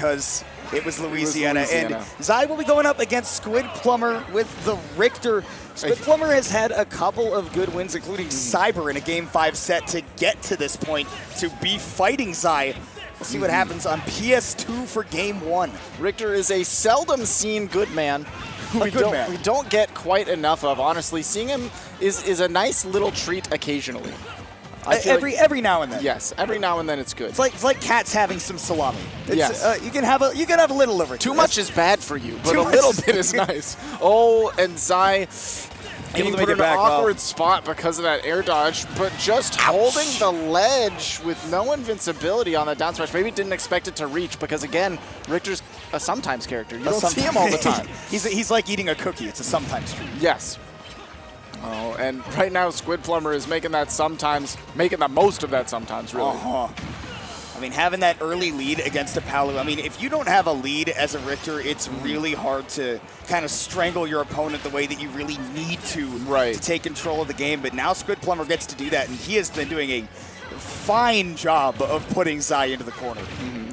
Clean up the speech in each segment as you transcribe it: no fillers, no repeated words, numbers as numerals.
because it was Louisiana. And Zai will be going up against Squidplumber with the Richter. Squidplumber has had a couple of good wins, including Cyber in a Game 5 set to get to this point, to be fighting Zai. We'll see what happens on PS2 for Game 1. Richter is a seldom seen good man. We don't get quite enough of. Honestly, seeing him is a nice little treat occasionally. Every now and then. Yes, every now and then it's good. It's like cats having some salami. Yes. You can have a little of it. Too much is bad for you, but a little bit is nice. Oh, and Zai getting put in an awkward spot because of that air dodge, but just holding the ledge with no invincibility on the down smash. Maybe didn't expect it to reach because, again, Richter's a sometimes character. You don't see him all the time. He's like eating a cookie. It's a sometimes treat. Yes. Oh, and right now Squidplumber is making the most of that sometimes, really. I mean, having that early lead against a Palu, I mean, if you don't have a lead as a Richter, it's really hard to kind of strangle your opponent the way that you really need to take control of the game. But now Squidplumber gets to do that, and he has been doing a fine job of putting Zai into the corner.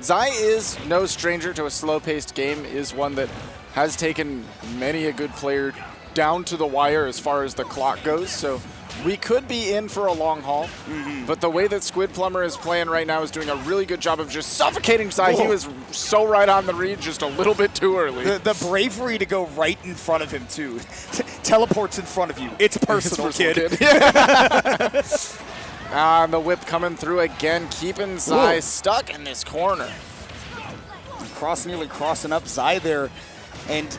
Zai is no stranger to a slow-paced game, is one that has taken many a good player down to the wire as far as the clock goes, so we could be in for a long haul. But the way that Squidplumber is playing right now is doing a really good job of just suffocating Zai. He was so right on the read, just a little bit too early. The bravery to go right in front of him, too. Teleports in front of you. It's personal, kid. And the whip coming through again, keeping Zai stuck in this corner. Nearly crossing up Zai there. And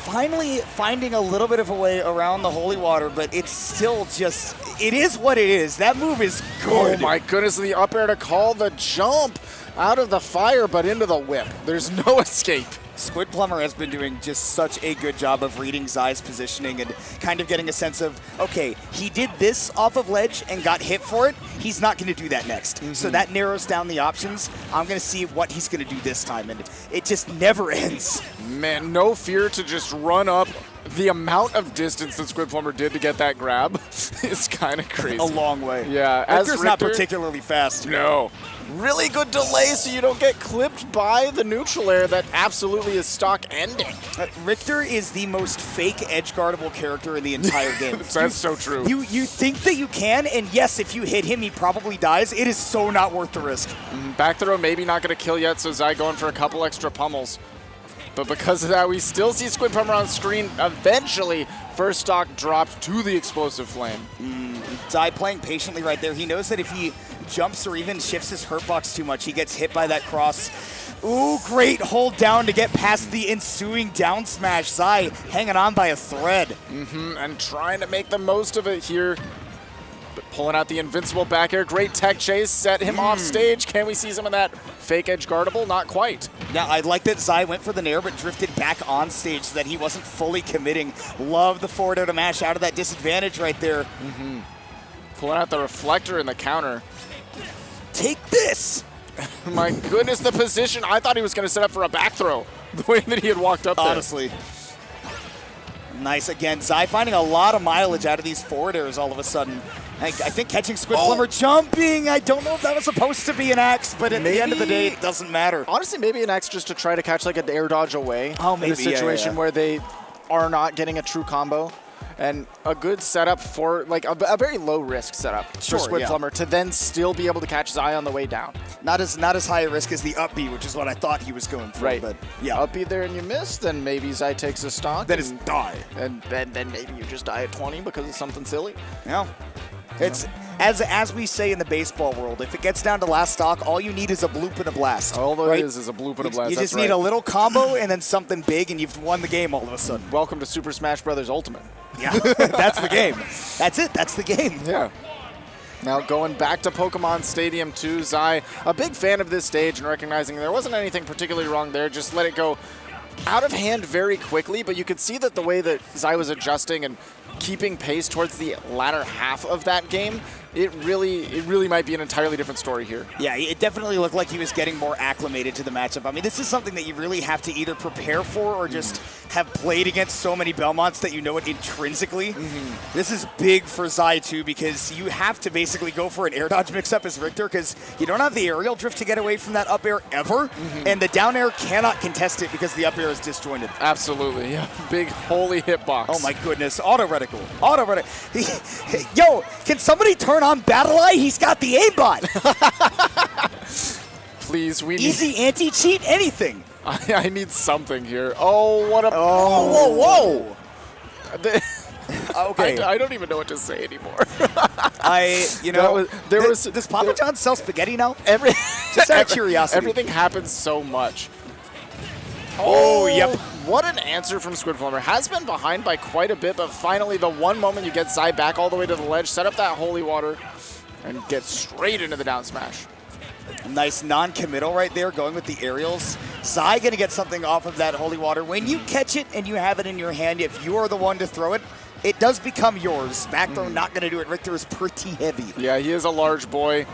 finally finding a little bit of a way around the holy water, but it's still just, it is what it is. That move is good. Oh my goodness, the up air to call the jump out of the fire, but into the whip. There's no escape. Squidplumber has been doing just such a good job of reading Zai's positioning and kind of getting a sense of, okay, he did this off of ledge and got hit for it. He's not going to do that next. So that narrows down the options. I'm going to see what he's going to do this time, and it just never ends. Man, no fear to just run up. The amount of distance that Squidplumber did to get that grab is kind of crazy. A long way. Yeah. Richter's not particularly fast. No. Really good delay so you don't get clipped by the neutral air that absolutely is stock ending. Richter is the most fake edge guardable character in the entire game. That's so true. You think that you can, and yes, if you hit him, he probably dies. It is so not worth the risk. Back throw maybe not going to kill yet, so Zai going for a couple extra pummels. But because of that, we still see Squidplumber on screen. Eventually, first stock dropped to the explosive flame. Zai playing patiently right there. He knows that if he jumps or even shifts his hurt box too much, he gets hit by that cross. Ooh, great hold down to get past the ensuing down smash. Zai hanging on by a thread. And trying to make the most of it here. But pulling out the invincible back air. Great tech chase, set him off stage. Can we see some of that fake edge guardable? Not quite. Now, I like that Zai went for the nair but drifted back on stage so that he wasn't fully committing. Love the forward air to mash out of that disadvantage right there. Pulling out the reflector in the counter. Take this! My goodness, the position. I thought he was going to set up for a back throw. The way that he had walked up there. Honestly. Nice again. Zai finding a lot of mileage out of these forward airs all of a sudden. I think catching Squidplumber jumping, I don't know if that was supposed to be an X, but at the end of the day, it doesn't matter. Honestly, maybe an X just to try to catch like an air dodge away. Oh, maybe, in a situation where they are not getting a true combo. And a good setup for, like, a very low-risk setup for Squidplumber to then still be able to catch Zai on the way down. Not as high a risk as the up B, which is what I thought he was going for. Right. But yeah, up B there and you miss, then maybe Zai takes a stock. Then it's die. And then maybe you just die at 20 because of something silly. Yeah. It's, as we say in the baseball world, if it gets down to last stock, all you need is a bloop and a blast. All it is a bloop and a blast. You just need a little combo and then something big, and you've won the game all of a sudden. Welcome to Super Smash Bros. Ultimate. Yeah, that's the game. That's it. That's the game. Yeah. Now going back to Pokemon Stadium 2, Zai, a big fan of this stage and recognizing there wasn't anything particularly wrong there, just let it go out of hand very quickly, but you could see that the way that Zai was adjusting and keeping pace towards the latter half of that game, it really might be an entirely different story here. Yeah, it definitely looked like he was getting more acclimated to the matchup. I mean, this is something that you really have to either prepare for or just have played against so many Belmonts that you know it intrinsically. This is big for Zai, too, because you have to basically go for an air dodge mix-up as Richter because you don't have the aerial drift to get away from that up air ever, and the down air cannot contest it because the up air is disjointed. Absolutely, yeah. Big holy hitbox. Oh my goodness, auto reticle. Yo, can somebody turn on Battle Eye? He's got the aimbot. Please, we Easy anti-cheat, anything. I need something here. Oh, what a... Oh, whoa. Okay. I don't even know what to say anymore. Does Papa John sell spaghetti now? Just out of curiosity. Everything happens so much. Oh, yep. What an answer from Squidplumber. Has been behind by quite a bit, but finally the one moment you get Zai back all the way to the ledge, set up that holy water, and get straight into the down smash. Nice non-committal right there, going with the aerials. Zai going to get something off of that holy water. When you catch it and you have it in your hand, if you are the one to throw it, it does become yours. Back throw not going to do it. Richter is pretty heavy. Yeah, he is a large boy.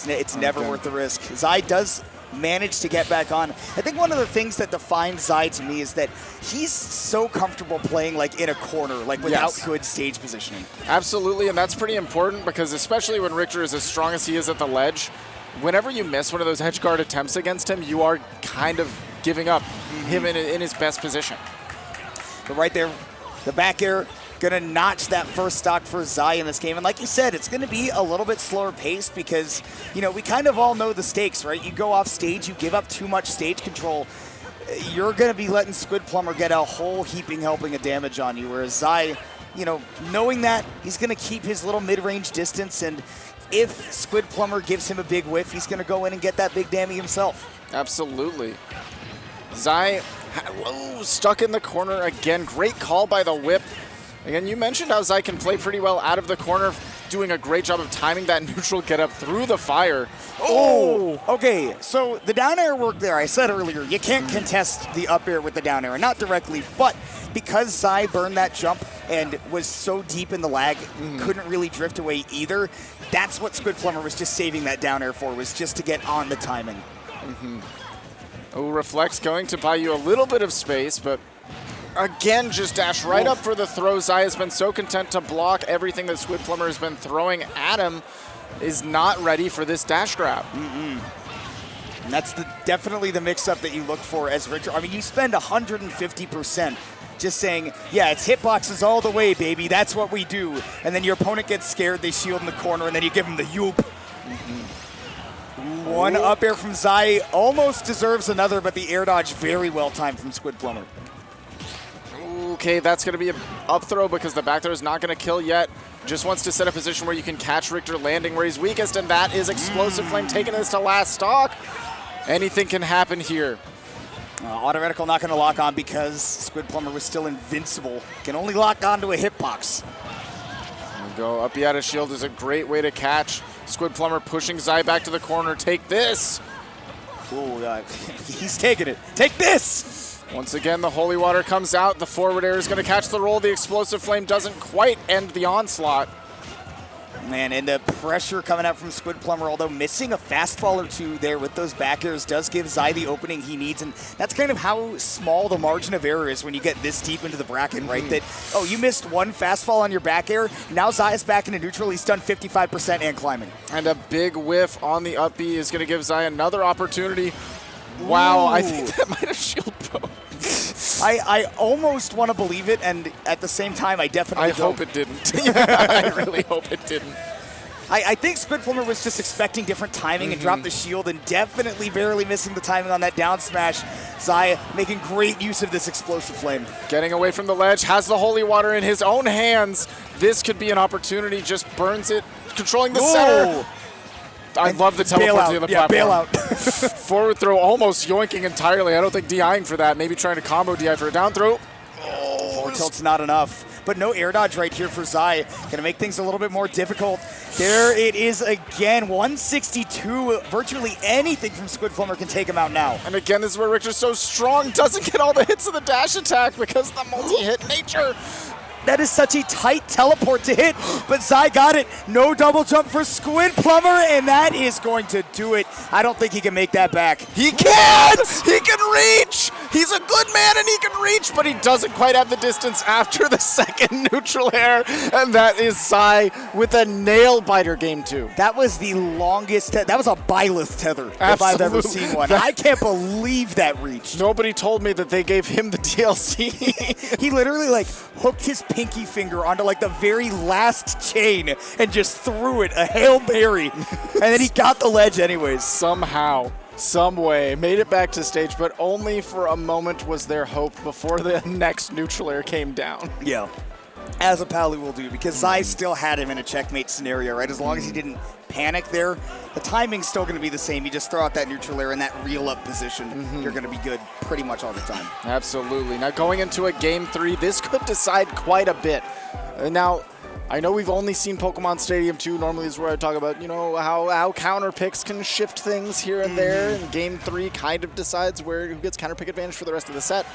It's never worth the risk. Zai does manage to get back on. I think one of the things that defines Zai to me is that he's so comfortable playing like in a corner, like without good stage positioning. Absolutely, and that's pretty important because especially when Richter is as strong as he is at the ledge, whenever you miss one of those edge guard attempts against him, you are kind of giving up him in his best position. But right there, the back air, gonna notch that first stock for Zai in this game. And like you said, it's gonna be a little bit slower paced because, you know, we kind of all know the stakes, right? You go off stage, you give up too much stage control, you're gonna be letting Squidplumber get a whole heaping helping of damage on you. Whereas Zai, you know, knowing that, he's gonna keep his little mid-range distance, and if Squidplumber gives him a big whiff, he's gonna go in and get that big damage himself. Absolutely. Zai, stuck in the corner again. Great call by the whip. Again, you mentioned how Zai can play pretty well out of the corner, doing a great job of timing that neutral get up through the fire. Oh! Okay, so the down air work there, I said earlier, you can't contest the up air with the down air, not directly, but because Zai burned that jump and was so deep in the lag, couldn't really drift away either, that's what Squidplumber was just saving that down air for, was just to get on the timing. Oh, Reflect's going to buy you a little bit of space, but again, just dash right up for the throw. Zai has been so content to block everything that Squidplumber has been throwing at him, is not ready for this dash grab. And that's definitely the mix-up that you look for as Richter. I mean, you spend 150% just saying, yeah, it's hitboxes all the way, baby. That's what we do. And then your opponent gets scared, they shield in the corner, and then you give them the yoop. One up air from Zai almost deserves another, but the air dodge very well timed from Squidplumber. Okay, that's going to be an up throw because the back throw is not going to kill yet. Just wants to set a position where you can catch Richter landing where he's weakest, and that is Explosive Flame taking this to last stock. Anything can happen here. Auto reticle not going to lock on because Squidplumber was still invincible. Can only lock on to a hitbox. There we go. Up out of shield is a great way to catch. Squidplumber pushing Zai back to the corner. Take this. Ooh, he's taking it. Take this. Once again, the holy water comes out. The forward air is going to catch the roll. The Explosive Flame doesn't quite end the onslaught. Man, and the pressure coming out from Squidplumber, although missing a fastfall or two there with those back airs does give Zai the opening he needs, and that's kind of how small the margin of error is when you get this deep into the bracket, right? That, oh, you missed one fastfall on your back air, now Zai is back into neutral, he's done 55% and climbing. And a big whiff on the up B is going to give Zai another opportunity. Wow, I think that might have shield broke. I almost want to believe it, and at the same time, I definitely don't. Hope it didn't. I really hope it didn't. I think Squidplumber was just expecting different timing and dropped the shield, and definitely barely missing the timing on that down smash. Zai making great use of this Explosive Flame. Getting away from the ledge, has the holy water in his own hands. This could be an opportunity, just burns it, controlling the center. I love the teleport to the platform. Bailout. Forward throw almost yoinking entirely. I don't think DIing for that. Maybe trying to combo DI for a down throw. Forward tilt's not enough. But no air dodge right here for Zai. Gonna make things a little bit more difficult. There it is again. 162. Virtually anything from Squidplumber can take him out now. And again, this is where Richter's so strong. Doesn't get all the hits of the dash attack because of the multi-hit nature. That is such a tight teleport to hit, but Zai got it. No double jump for Squidplumber, and that is going to do it. I don't think he can make that back. He can! He can reach! He's a good man and he can reach, but he doesn't quite have the distance after the second neutral air, and that is Zai with a nail-biter game 2. That was the longest, that was a Byleth tether if I've ever seen one. I can't believe that reach. Nobody told me that they gave him the DLC. He literally like hooked his pinky finger onto like the very last chain and just threw it, a Hail Mary, and then he got the ledge anyways. Somehow, some way, made it back to stage, but only for a moment was there hope before the next neutral air came down. Yeah. As a Palu will do, because Zai still had him in a checkmate scenario, right? As long as he didn't panic there, the timing's still going to be the same. You just throw out that neutral air in that reel up position. You're going to be good pretty much all the time. Absolutely. Now going into a game 3, this could decide quite a bit. Now, I know we've only seen Pokemon Stadium 2. Normally is where I talk about, you know, how counter picks can shift things here and there. And game 3 kind of decides who gets counter pick advantage for the rest of the set.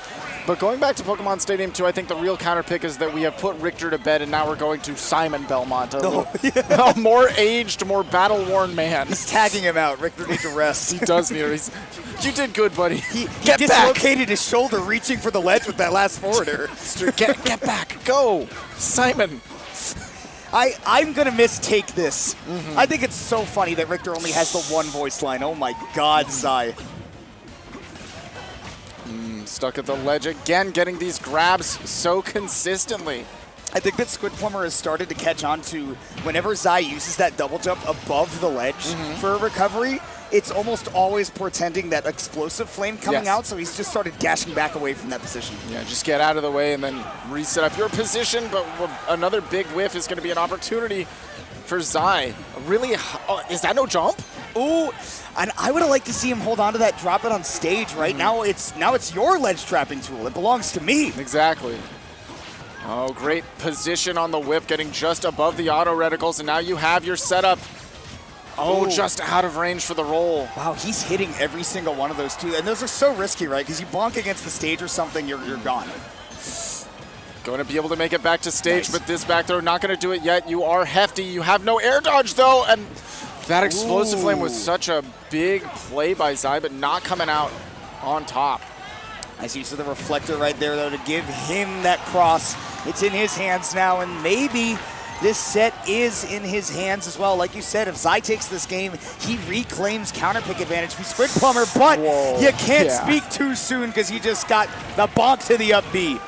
But going back to Pokemon Stadium 2, I think the real counter pick is that we have put Richter to bed and now we're going to Simon Belmont, a more aged, more battle-worn man. He's tagging him out. Richter needs a rest. He does need a rest. You did good, buddy. He dislocated his shoulder reaching for the ledge with that last forwarder. Get back. Go. Simon. I'm going to mistake this. I think it's so funny that Richter only has the one voice line. Oh my God, Zai. Stuck at the ledge again, getting these grabs so consistently. I think that Squidplumber has started to catch on to whenever Zai uses that double jump above the ledge for a recovery, it's almost always portending that explosive flame coming out, so he's just started dashing back away from that position. Yeah, just get out of the way and then reset up your position, but another big whiff is going to be an opportunity for Zai. Really, is that no jump? Ooh, and I would have liked to see him hold on to that, drop it on stage, right? Now it's your ledge trapping tool. It belongs to me. Exactly. Oh, great position on the whip, getting just above the auto reticles, and now you have your setup. Oh, just out of range for the roll. Wow, he's hitting every single one of those too. And those are so risky, right? Because you bonk against the stage or something, you're gone. Going to be able to make it back to stage, but this back throw not going to do it yet. You are hefty. You have no air dodge, though. And that explosive flame was such a big play by Zai, but not coming out on top. Nice use of the reflector right there, though, to give him that cross. It's in his hands now, and maybe this set is in his hands as well. Like you said, if Zai takes this game, he reclaims counter pick advantage from Squidplumber, but you can't speak too soon because he just got the bonk to the up B.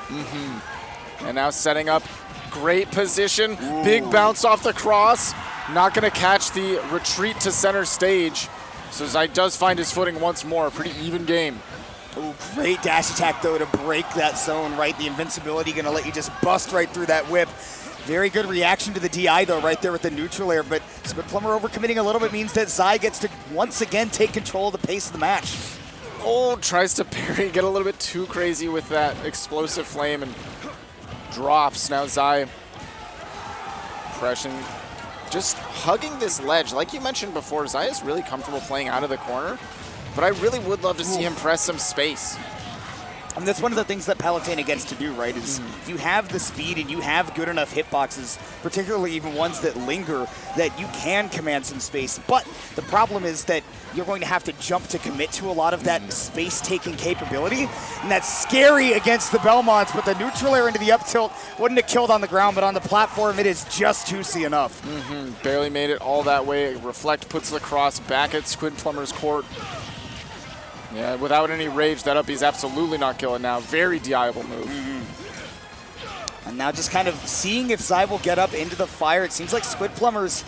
And now setting up, great position, big bounce off the cross. Not going to catch the retreat to center stage. So Zai does find his footing once more. Pretty even game. Ooh, great dash attack, though, to break that zone, right? The invincibility going to let you just bust right through that whip. Very good reaction to the DI, though, right there with the neutral air. But Squidplumber overcommitting a little bit means that Zai gets to once again take control of the pace of the match. Oh, tries to parry, get a little bit too crazy with that explosive flame and drops. Now Zai pressing, just hugging this ledge. Like you mentioned before, Zai is really comfortable playing out of the corner, but I really would love to see him press some space. And that's one of the things that Palutena gets to do, right, is you have the speed and you have good enough hitboxes, particularly even ones that linger, that you can command some space. But the problem is that you're going to have to jump to commit to a lot of that space-taking capability, and that's scary against the Belmonts, but the neutral air into the up tilt wouldn't have killed on the ground, but on the platform it is just juicy enough. Barely made it all that way. Reflect puts the cross back at Squidplumber's court. Yeah, without any rage, that up is absolutely not killing now. Very DI-able move. And now just kind of seeing if Zai will get up into the fire. It seems like Squidplumber's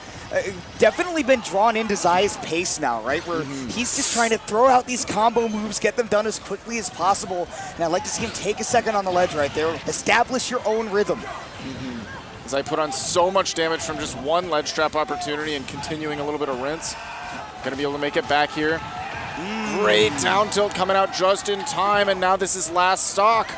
definitely been drawn into Zai's pace now, right? Where he's just trying to throw out these combo moves, get them done as quickly as possible. And I'd like to see him take a second on the ledge right there. Establish your own rhythm. Zai put on so much damage from just one ledge trap opportunity and continuing a little bit of rinse. Gonna be able to make it back here. Great down tilt coming out just in time, and now this is last stock.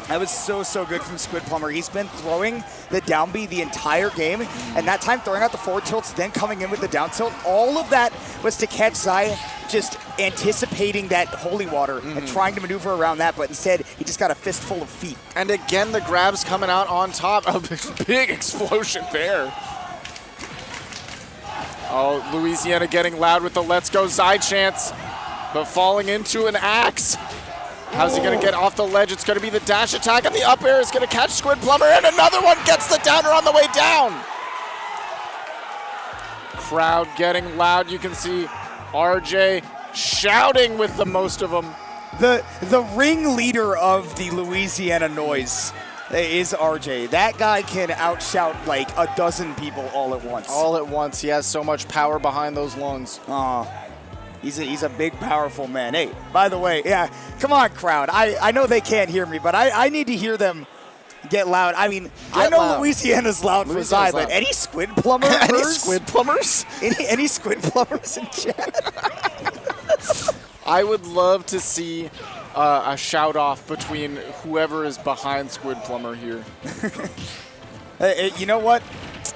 That was so good from Squidplumber. He's been throwing the down B the entire game, and that time throwing out the forward tilts, then coming in with the down tilt. All of that was to catch Zai just anticipating that holy water and trying to maneuver around that, but instead he just got a fistful of feet. And again, the grabs coming out on top. A big explosion there. Oh, Louisiana getting loud with the let's go Zai chants, but falling into an axe. How's he going to get off the ledge? It's going to be the dash attack, and the up air is going to catch Squidplumber, and another one gets the downer on the way down. Crowd getting loud. You can see RJ shouting with the most of them. The ringleader of the Louisiana noise is RJ. That guy can outshout like a dozen people all at once. All at once. He has so much power behind those lungs. He's a big, powerful man. Hey, by the way, yeah, come on, crowd. I know they can't hear me, but I need to hear them get loud. I mean, I know loud. Louisiana's loud for Zai, but any Squidplumbers? Any Squidplumbers? any Squidplumbers in chat? I would love to see a shout off between whoever is behind Squidplumber here. You know what?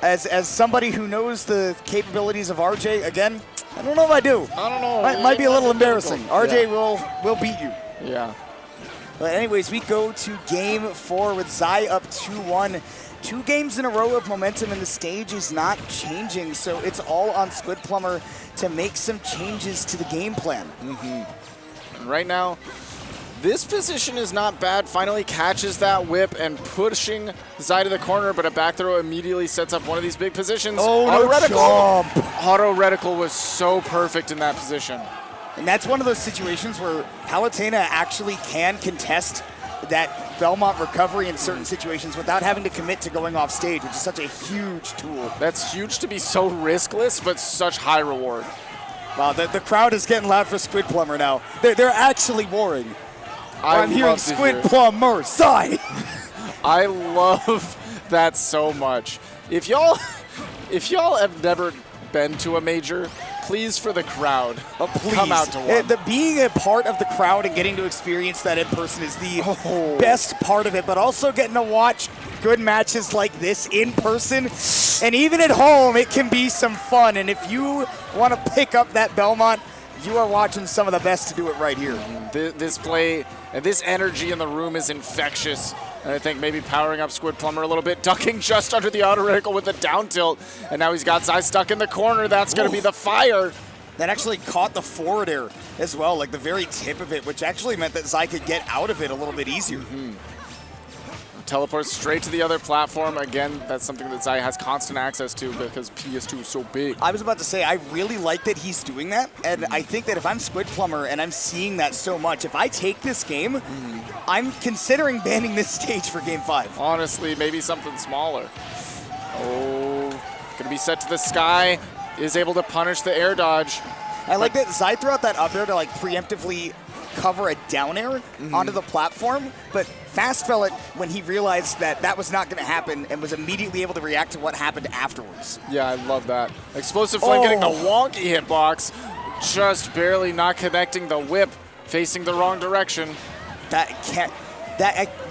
As somebody who knows the capabilities of RJ, again, I don't know if I do. I don't know. Might be a little embarrassing. RJ Yeah. will beat you. Yeah. But anyways, we go to game 4 with Zai up 2-1. 2 games in a row of momentum, and the stage is not changing, so it's all on Squidplumber to make some changes to the game plan. And right now, this position is not bad. Finally catches that whip and pushing Zai to the corner, but a back throw immediately sets up one of these big positions. Oh, Auto no reticle. jump. Auto reticle was so perfect in that position. And that's one of those situations where Palutena actually can contest that Belmont recovery in certain situations without having to commit to going off stage, which is such a huge tool. That's huge to be so riskless, but such high reward. Wow, the crowd is getting loud for Squidplumber now. They're actually warring. I'm hearing Squidplumber, Zai. I love that so much. If y'all have never been to a major, please, for the crowd, come out to one. Being a part of the crowd and getting to experience that in person is the best part of it, but also getting to watch good matches like this in person. And even at home, it can be some fun. And if you want to pick up that Belmont, you are watching some of the best to do it right here. This play and this energy in the room is infectious. And I think maybe powering up Squidplumber a little bit, ducking just under the auto reticle with a down tilt. And now he's got Zai stuck in the corner. That's going to be the fire. That actually caught the forward air as well, like the very tip of it, which actually meant that Zai could get out of it a little bit easier. Teleports straight to the other platform. Again, that's something that Zai has constant access to because PS2 is so big. I was about to say, I really like that he's doing that, and I think that if I'm Squidplumber and I'm seeing that so much, if I take this game, I'm considering banning this stage for game 5. Honestly, maybe something smaller. Oh, gonna be set to the sky. Is able to punish the air dodge. I like that Zai threw out that up air to like preemptively cover a down air onto the platform, but fast fell it when he realized that that was not going to happen and was immediately able to react to what happened afterwards. Yeah, I love that. Explosive Flame getting the wonky hitbox, just barely not connecting the whip, facing the wrong direction.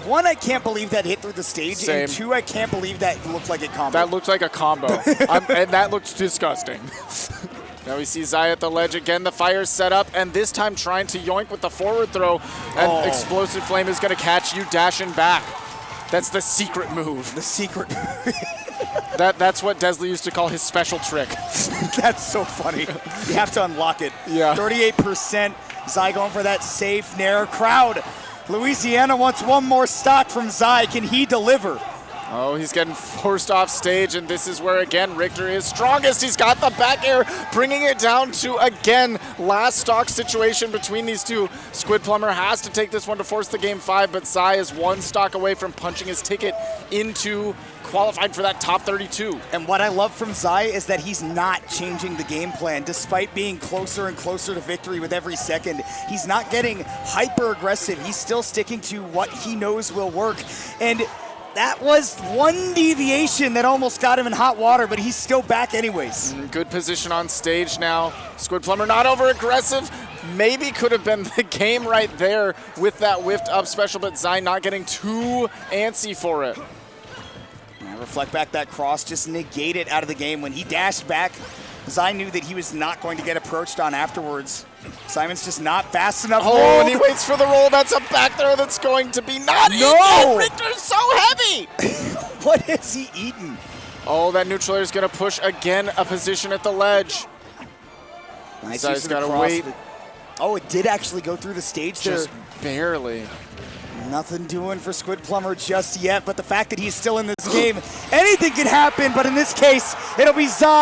One, I can't believe that hit through the stage, Same. and 2, I can't believe that looked like a combo. That looked like a combo, and that looked disgusting. Now we see Zai at the ledge again. The fire's set up, and this time trying to yoink with the forward throw. And Explosive Flame is going to catch you dashing back. That's the secret move. The secret move. That's what Desley used to call his special trick. That's so funny. You have to unlock it. Yeah. 38%. Zai going for that safe nair. Crowd. Louisiana wants one more stock from Zai. Can he deliver? Oh, he's getting forced off stage, and this is where, again, Richter is strongest. He's got the back air, bringing it down to, again, last stock situation between these two. Squidplumber has to take this one to force the game 5, but Zai is one stock away from punching his ticket into qualified for that top 32. And what I love from Zai is that he's not changing the game plan. Despite being closer and closer to victory with every second, he's not getting hyper aggressive. He's still sticking to what he knows will work. And that was one deviation that almost got him in hot water, but he's still back anyways. Good position on stage now. Squidplumber not over aggressive. Maybe could have been the game right there with that whiffed up special, but Zai not getting too antsy for it. Reflect back that cross, just negate it out of the game. When he dashed back, Zai knew that he was not going to get approached on afterwards. Simon's just not fast enough. Oh, and he waits for the roll. That's a back throw that's going to be not No! Richter's so heavy! What has he eaten? Oh, that neutral air is going to push again a position at the ledge. Nice Zai's use of the gotta cross, wait. but- Oh, it did actually go through the stage there. Just barely. Nothing doing for Squidplumber just yet, but the fact that he's still in this game, anything can happen, but in this case, it'll be Zai.